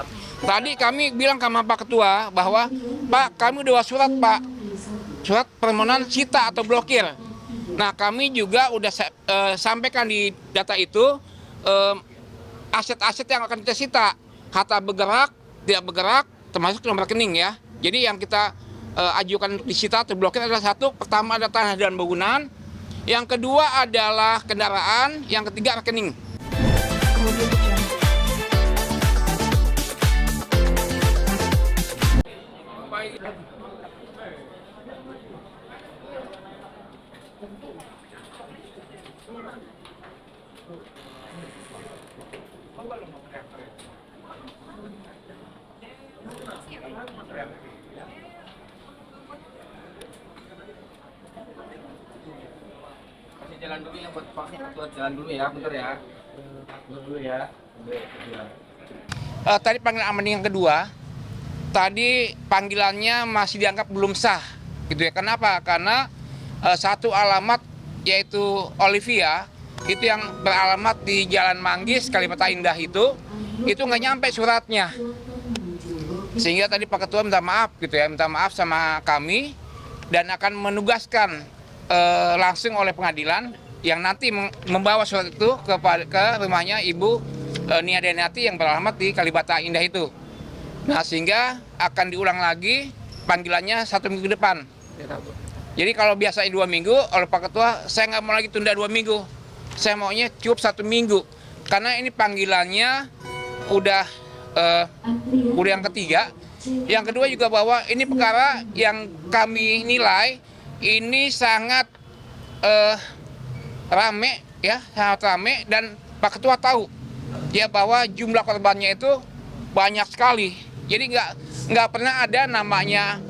jawab. Tadi kami bilang sama Pak Ketua bahwa Pak, kami udah surat Pak, surat permohonan sita atau blokir. Nah, kami juga udah sampaikan di data itu aset-aset yang akan kita sita, harta bergerak, tidak bergerak, termasuk nomor rekening ya. Jadi yang kita ajukan untuk disita atau blokir adalah satu, pertama ada tanah dan bangunan, yang kedua adalah kendaraan, yang ketiga rekening. Jalan dulu yang buat paknya, jalan dulu ya, bentar ya. Dulu ya. Tadi panggilan aman yang kedua, tadi panggilannya masih dianggap belum sah, gitu ya. Kenapa? Karena satu alamat yaitu Olivia itu yang beralamat di Jalan Manggis, Kalibata Indah itu nggak nyampe suratnya, sehingga tadi Pak Ketua minta maaf, gitu ya, minta maaf sama kami dan akan menugaskan langsung oleh pengadilan yang nanti membawa surat itu ke rumahnya Ibu Nia Deniati yang beralamat di Kalibata Indah itu. Nah, sehingga akan diulang lagi panggilannya 1 minggu ke depan. Jadi kalau biasa 2 minggu, oleh Pak Ketua, saya nggak mau lagi tunda 2 minggu. Saya maunya cukup 1 minggu. Karena ini panggilannya udah yang ketiga. Yang kedua juga bahwa ini perkara yang kami nilai ini sangat rame ya, sangat rame, dan Pak Ketua tahu ya bahwa jumlah korbannya itu banyak sekali. Jadi nggak pernah ada namanya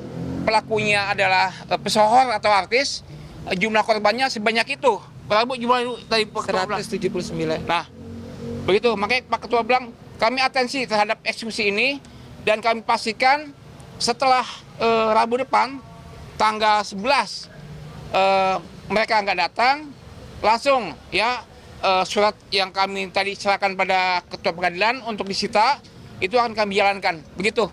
pelakunya adalah pesohor atau artis, jumlah korbannya sebanyak itu. Berapa jumlah tadi Pak Ketua bilang? 179. Nah, begitu. Makanya Pak Ketua bilang kami atensi terhadap eksekusi ini dan kami pastikan setelah Rabu depan tanggal 11 mereka nggak datang, langsung ya surat yang kami tadi serahkan pada Ketua Pengadilan untuk disita itu akan kami jalankan. Begitu.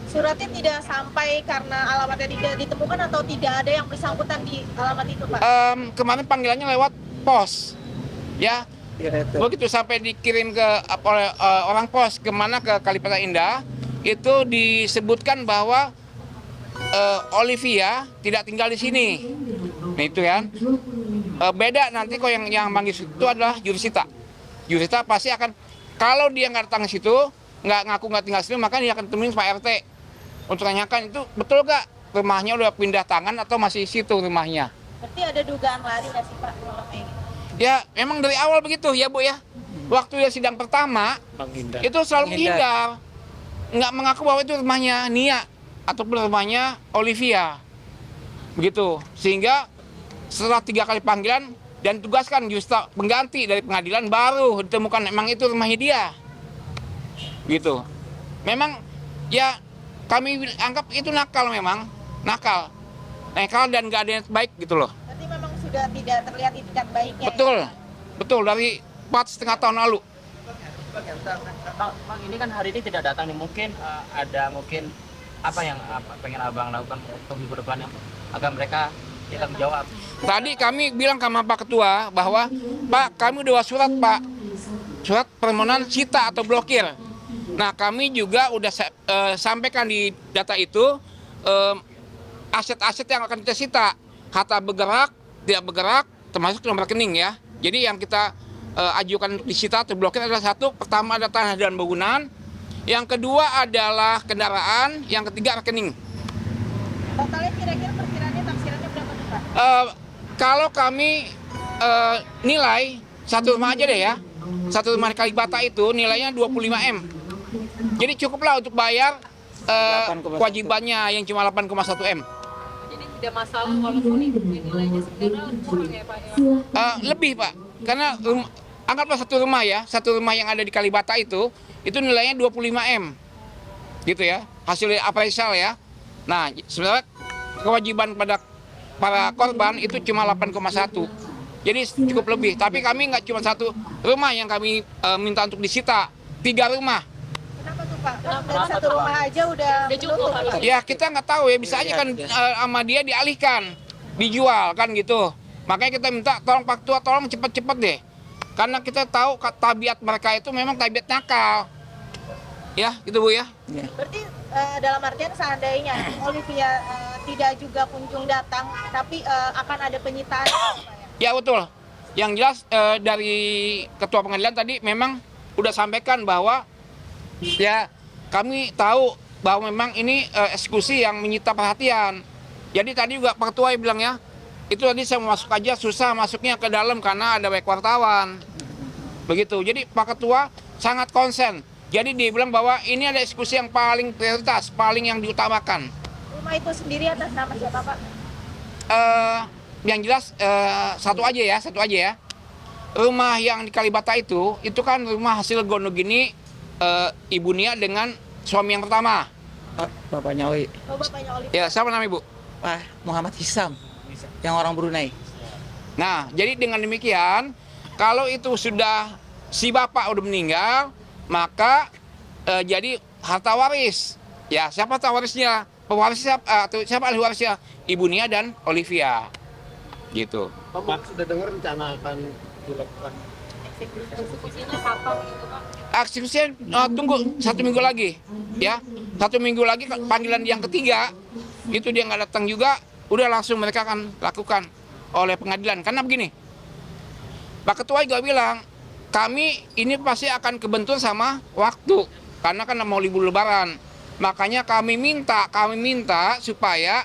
Suratnya tidak sampai karena alamatnya tidak ditemukan atau tidak ada yang bersangkutan di alamat itu, Pak? Kemarin panggilannya lewat pos, ya. Begitu sampai dikirim ke oleh orang pos kemana ke Kalibata Indah, itu disebutkan bahwa Olivia tidak tinggal di sini. Nah itu kan. Beda nanti kok yang manggil itu adalah jurusita. Jurusita pasti akan, kalau dia nggak datang ke situ, nggak ngaku nggak tinggal di sini, maka dia akan temuin Pak RT untuk tanyakan itu betul nggak rumahnya udah pindah tangan atau masih di situ rumahnya. Berarti ada dugaan lari nggak sih, Pak? Ya memang dari awal begitu ya Bu ya. Waktu dia sidang pertama itu selalu menghindar, nggak mengaku bahwa itu rumahnya Nia ataupun rumahnya Olivia, begitu. Sehingga setelah 3 kali panggilan dan tugaskan jurusita pengganti dari pengadilan, baru ditemukan memang itu rumahnya dia, gitu. Memang ya kami anggap itu nakal, memang nakal dan nggak ada yang baik gitu loh. Berarti memang sudah tidak terlihat itikat baiknya. Betul dari 4,5 tahun lalu. Bang, ini kan hari ini tidak datang nih, mungkin ada apa yang pengen abang lakukan untuk minggu depan yang agar mereka tidak menjawab. Tadi kami bilang sama Pak Ketua bahwa Pak, kami udah surat Pak, surat permohonan sita atau blokir. Nah, kami juga udah sampaikan di data itu aset-aset yang akan kita sita, harta bergerak, tidak bergerak, termasuk nomor rekening ya. Jadi yang kita ajukan untuk disita atau blokir adalah satu, pertama ada tanah dan bangunan, yang kedua adalah kendaraan, yang ketiga rekening. Totalnya kira-kira perkiraannya taksirannya berapa tuh, Pak? Kalau kami nilai satu rumah aja deh ya, satu rumah di Kalibata itu nilainya 25 M. Jadi cukuplah untuk bayar kewajibannya yang cuma 8,1 M. Jadi tidak masalah walaupun itu nilainya sebenarnya kurang ya, Pak? Ya? Lebih Pak, karena anggaplah satu rumah yang ada di Kalibata itu nilainya 25 M, gitu ya, hasil appraisal ya. Nah, sebenarnya kewajiban pada para korban itu cuma 8,1, jadi cukup lebih. Tapi kami nggak cuma satu rumah yang kami minta untuk disita, 3 rumah. Kenapa tuh, Pak? Pak? Dari satu rumah aja udah cukup. menutup. Ya kita nggak tahu ya, bisa aja kan sama dia dialihkan, dijual kan gitu. Makanya kita minta tolong Pak Ketua, tolong cepet-cepet deh. Karena kita tahu tabiat mereka itu memang tabiat nakal. Ya, gitu Bu ya. Berarti dalam artian seandainya Olivia tidak juga kunjung datang, tapi akan ada penyitaan, Pak, ya? Ya betul. Yang jelas dari Ketua Pengadilan tadi memang udah sampaikan bahwa ya kami tahu bahwa memang ini eksekusi yang menyita perhatian. Jadi tadi juga Pak Ketua bilang ya, itu tadi saya mau masuk aja susah masuknya ke dalam karena ada banyak wartawan. Begitu. Jadi Pak Ketua sangat konsen. Jadi dia bilang bahwa ini ada eksekusi yang paling prioritas, paling yang diutamakan. Rumah itu sendiri atas nama siapa, Pak? Yang jelas satu aja ya. Rumah yang di Kalibata itu kan rumah hasil gonogini Ibu Nia dengan suami yang pertama. Bapaknya Oi. Oh, bapaknya Olivia. Ya, siapa nama Ibu? Pak Muhammad Hisam, yang orang Brunei. Nah, jadi dengan demikian, kalau itu sudah si bapak udah meninggal, maka jadi harta waris. Ya, siapa harta warisnya? Pewaris siapa ahli warisnya? Ibu Nia dan Olivia. Gitu. Pak sudah dengar rencana akan dilakukan Eksekusinya kapan gitu Pak? Eksekusinya tunggu 1 minggu lagi, ya 1 minggu lagi panggilan yang ketiga itu dia nggak datang juga, udah langsung mereka akan lakukan oleh pengadilan. Karena begini, Pak Ketua juga bilang kami ini pasti akan kebentur sama waktu karena kan mau libur Lebaran, makanya kami minta supaya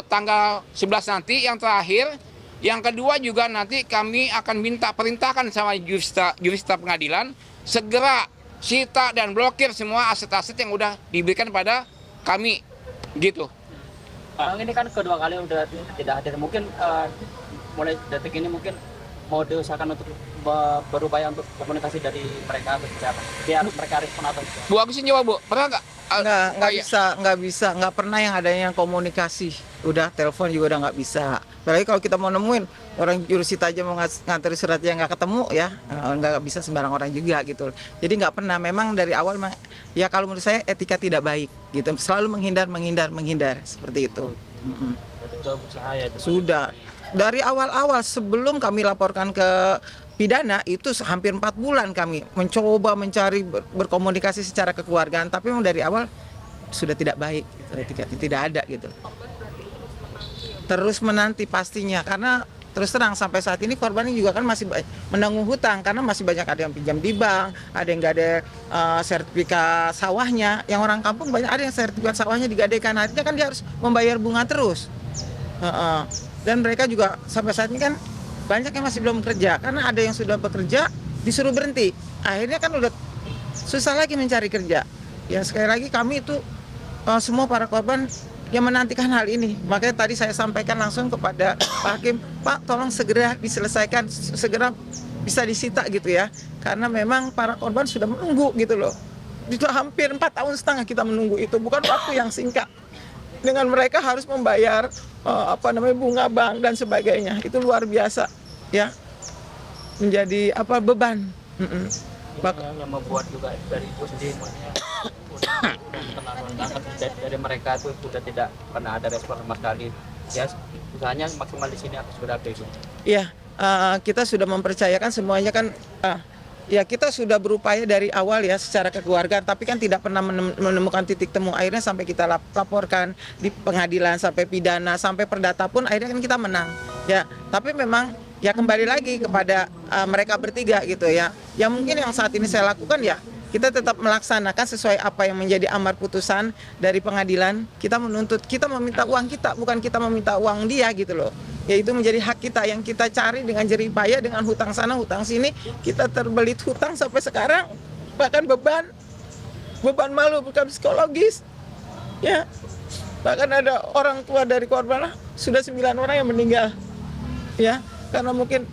tanggal 11 nanti yang terakhir. Yang kedua juga nanti kami akan minta perintahkan sama jurista pengadilan segera sita dan blokir semua aset-aset yang udah diberikan pada kami, gitu. Bang, ini kan kedua kali udah tidak hadir. Mungkin mulai detik ini mungkin mau diusahakan untuk berupaya untuk komunikasi dari mereka atau siapa? Biar mereka respon atau siapa? Bu Agusin jawab Bu, pernah nggak? Nggak pernah yang adanya komunikasi. Udah telepon juga udah nggak bisa. Apalagi kalau kita mau nemuin orang jurusita aja mau ngantri surat yang nggak ketemu ya, nggak bisa sembarang orang juga gitu. Jadi nggak pernah. Memang dari awal ya kalau menurut saya etika tidak baik gitu. Selalu menghindar seperti itu. Sudah dari awal-awal sebelum kami laporkan ke pidana itu hampir 4 bulan kami mencoba mencari berkomunikasi secara kekeluargaan, tapi memang dari awal sudah tidak baik, tidak ada gitu. Terus menanti pastinya, karena terus terang sampai saat ini korban ini juga kan masih menanggung hutang karena masih banyak ada yang pinjam di bank, ada yang nggak ada sertifikat sawahnya, yang orang kampung banyak ada yang sertifikat sawahnya digadaikan, artinya kan dia harus membayar bunga terus. Dan mereka juga sampai saat ini kan banyak yang masih belum kerja karena ada yang sudah bekerja disuruh berhenti, akhirnya kan udah susah lagi mencari kerja. Ya sekali lagi kami itu semua para korban yang menantikan hal ini, makanya tadi saya sampaikan langsung kepada Pak Hakim, Pak tolong segera diselesaikan, segera bisa disita gitu ya, karena memang para korban sudah menunggu gitu loh. Itu hampir 4,5 tahun kita menunggu, itu bukan waktu yang singkat. Dengan mereka harus membayar bunga bank dan sebagainya, itu luar biasa ya, menjadi beban. Yang membuat juga dari ibu sendiri dari mereka itu sudah tidak pernah ada respon sama sekali. Ya, usahanya maksimal di sini akan sudah habis. Iya, kita sudah mempercayakan semuanya kan. Ya kita sudah berupaya dari awal ya secara kekeluargaan, tapi kan tidak pernah menemukan titik temu. Akhirnya sampai kita laporkan di pengadilan, sampai pidana, sampai perdata pun akhirnya kan kita menang. Ya, tapi memang ya kembali lagi kepada mereka bertiga gitu ya. Yang mungkin yang saat ini saya lakukan ya, kita tetap melaksanakan sesuai apa yang menjadi amar putusan dari pengadilan. Kita menuntut, kita meminta uang kita, bukan kita meminta uang dia gitu loh. Ya itu menjadi hak kita yang kita cari dengan jerih payah, dengan hutang sana hutang sini, kita terbelit hutang sampai sekarang, bahkan beban malu, bukan psikologis ya. Bahkan ada orang tua dari korban sudah 9 orang yang meninggal ya, karena mungkin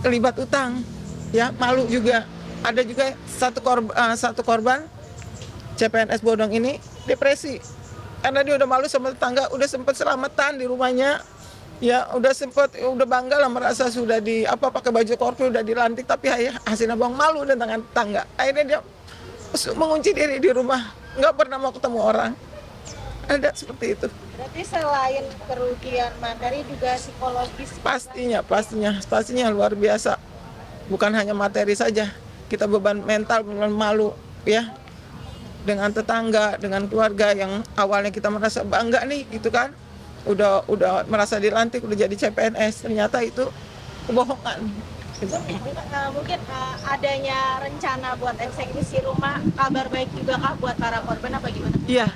terlibat utang ya, malu juga. Ada juga satu korban CPNS Bodong ini depresi karena dia udah malu sama tetangga, udah sempat selamatan di rumahnya. Ya udah bangga lah, merasa sudah pakai baju korpri udah dilantik, tapi hasilnya bang malu dengan tetangga. Akhirnya dia mengunci diri di rumah, nggak pernah mau ketemu orang. Ada seperti itu. Berarti selain kerugian materi juga psikologis. Pastinya luar biasa. Bukan hanya materi saja, kita beban mental, beban malu, ya, dengan tetangga, dengan keluarga yang awalnya kita merasa bangga nih, gitu kan, udah merasa dilantik, udah jadi CPNS, ternyata itu kebohongan. Mungkin adanya rencana buat eksekusi rumah, kabar baik juga kah buat para korban apa gimana? Iya,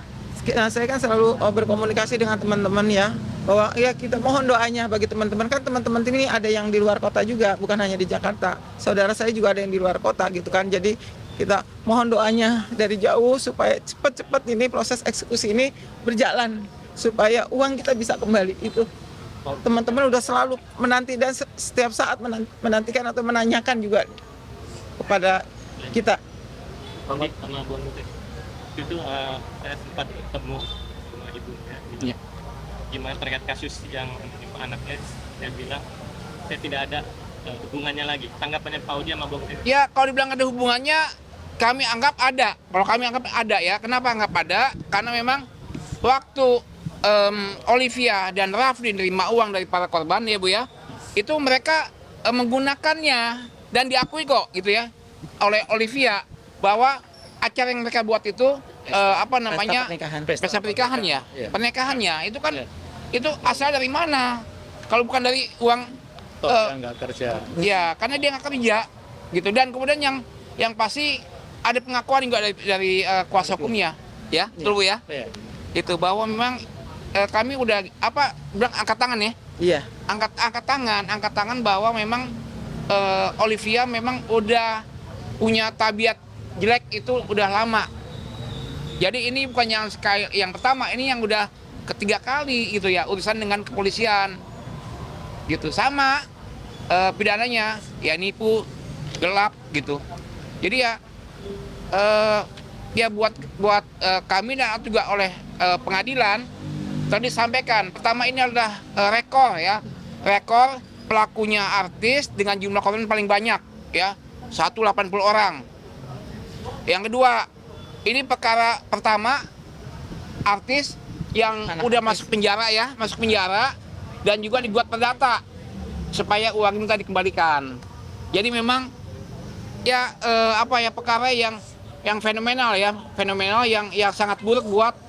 saya kan selalu berkomunikasi dengan teman-teman ya, bahwa ya kita mohon doanya bagi teman-teman, kan teman-teman ini ada yang di luar kota juga, bukan hanya di Jakarta. Saudara saya juga ada yang di luar kota gitu kan, jadi kita mohon doanya dari jauh supaya cepat-cepat ini proses eksekusi ini berjalan, supaya uang kita bisa kembali. Itu teman-teman udah selalu menanti dan setiap saat menantikan atau menanyakan juga kepada kita. Sama Bang Nute. Itu saya sempat ketemu sama ibunya. Gitu. Iya. Gimana terkait kasus yang menimpa anaknya, dia bilang saya tidak ada hubungannya lagi. Tanggapannya Pak Udi sama Bang Nute. Ya, kalau dibilang ada hubungannya, kami anggap ada. Kalau kami anggap ada ya, kenapa anggap ada? Karena memang waktu Olivia dan Rafli nerima uang dari para korban ya Bu ya, itu mereka menggunakannya dan diakui kok gitu ya oleh Olivia bahwa acara yang mereka buat itu apa namanya pesta pernikahan ya, pernikahannya itu kan itu asal dari mana? Kalau bukan dari uang nggak kerja. ya karena dia nggak kerja gitu. Dan kemudian yang pasti ada pengakuan juga dari kuasa hukumnya ya, betul Bu ya, itu bahwa memang kami udah bilang angkat tangan ya. Iya. Angkat tangan bahwa memang Olivia memang udah punya tabiat jelek itu udah lama. Jadi ini bukan yang pertama, ini yang udah ketiga kali gitu ya urusan dengan kepolisian. Gitu sama pidananya ya nipu, gelap gitu. Jadi ya buat kami dan juga oleh pengadilan tadi sampaikan, pertama ini adalah rekor pelakunya artis dengan jumlah korban paling banyak ya, 180 orang. Yang kedua, ini perkara pertama artis yang udah masuk penjara dan juga dibuat perdata supaya uang ini tadi dikembalikan. Jadi memang ya perkara yang fenomenal yang sangat buruk buat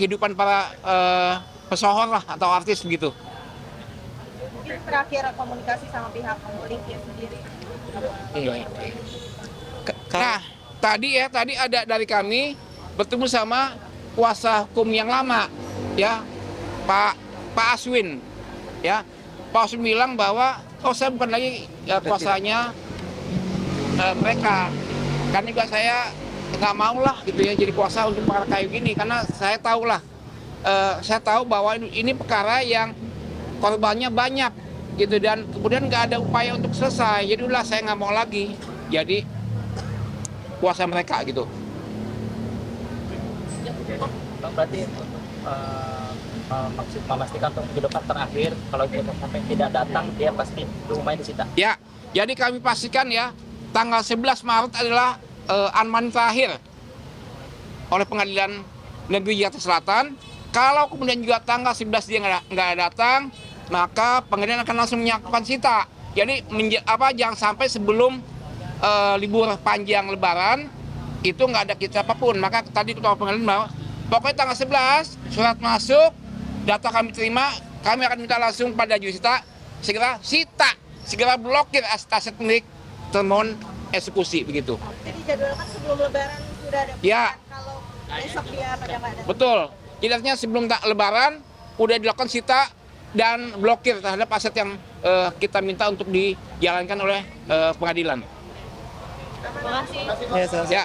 kehidupan para pesohor lah atau artis begitu. Mungkin terakhir komunikasi sama pihak Olivia sendiri. Nah, tadi ada dari kami bertemu sama kuasa hukum yang lama ya, Pak Aswin ya. Pak Aswin bilang bahwa saya bukan lagi kuasanya mereka, karena juga saya nggak mau lah gitu ya jadi kuasa untuk perkara kayak gini, karena saya tahu bahwa ini perkara yang korbannya banyak gitu dan kemudian nggak ada upaya untuk selesai, jadi udah saya nggak mau lagi jadi kuasa mereka gitu. Berarti maksud memastikan untuk kehidupan terakhir kalau dia sampai tidak datang dia pasti rumahnya disita. Ya, jadi kami pastikan ya tanggal 11 Maret adalah aman terakhir oleh Pengadilan Negeri Jakarta Selatan. Kalau kemudian juga tanggal 11 dia nggak datang, maka pengadilan akan langsung menyatakan sita. Jadi jangan sampai sebelum libur panjang Lebaran itu nggak ada kita apapun. Maka tadi ketua pengadilan bahwa pokoknya tanggal 11 surat masuk, data kami terima, kami akan minta langsung pada Judisita segera blokir aset milik termohon eksekusi begitu. Jadi jadwalkan sebelum Lebaran sudah ada Ya. Kalau besok dia pada nggak ada. Betul. Jadi artinya sebelum Lebaran udah dilakukan sita dan blokir terhadap aset yang kita minta untuk dijalankan oleh pengadilan. Terima kasih. Ya, Ya.